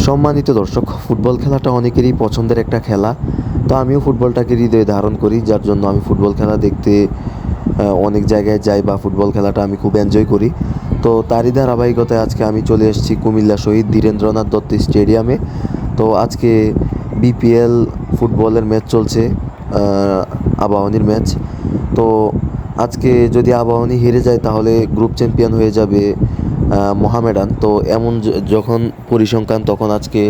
সম্মানিত দর্শক, ফুটবল খেলাটা অনেকেরই পছন্দের একটা খেলা। তো আমিও ফুটবলটাকে হৃদয়ে ধারণ করি, যার জন্য আমি ফুটবল খেলা দেখতে অনেক জায়গায় যাই বা ফুটবল খেলাটা আমি খুব এনজয় করি। তো তারই ধারাবাহিকতায় আজকে আমি চলে এসেছি কুমিল্লা শহীদ ধীরেন্দ্রনাথ দত্ত স্টেডিয়ামে। তো আজকে বিপিএল ফুটবলের ম্যাচ চলছে, আবাহনীর ম্যাচ। তো আজকে যদি আবাহনী হেরে যায় তাহলে গ্রুপ চ্যাম্পিয়ন হয়ে যাবে মোহামেডান। তো এমন যখন পরিসংখ্যান, তখন আজকে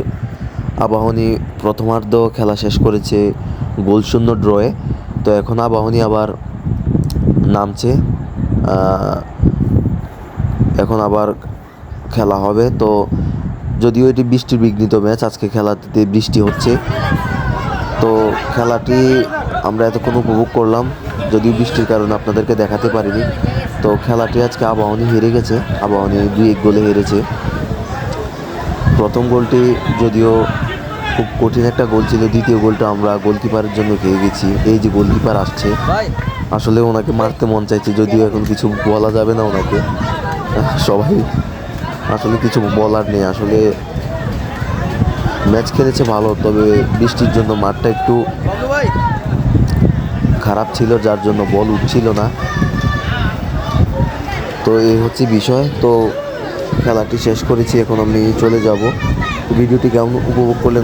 আবাহনী প্রথমার্ধ খেলা শেষ করেছে গোলশূন্য ড্রয়ে। তো এখন আবাহনী আবার নামছে, এখন আবার খেলা হবে। তো যদিও এটি বৃষ্টির বিঘ্নিত ম্যাচ, আজকে খেলাতে বৃষ্টি হচ্ছে। তো খেলাটি আমরা এতক্ষণ উপভোগ করলাম, যদিও বৃষ্টির কারণে আপনাদেরকে দেখাতে পারিনি। তো খেলাটি আজকে আবাহনী হেরে গেছে, আবাহনী 2-1 গোলে হেরেছে। প্রথম গোলটি যদিও খুব কঠিন একটা গোল ছিল, দ্বিতীয় গোলটা আমরা গোলকিপারের জন্য খেয়ে গেছি। এই যে গোলকিপার আসছে, আসলে ওনাকে মারতে মন চাইছে, যদিও এখন কিছু বলা যাবে না ওনাকে। সবাই আসলে কিছু বলার নেই। আসলে ম্যাচ খেলেছে ভালো, তবে বৃষ্টির জন্য মাঠটা একটু খারাপ ছিল, যার জন্য বল উঠছিল না। তো এই হচ্ছে বিষয়। তো খেলাটি শেষ করেছি, এখন আমি চলে যাব। ভিডিওটি কেমন উপভোগ করলেন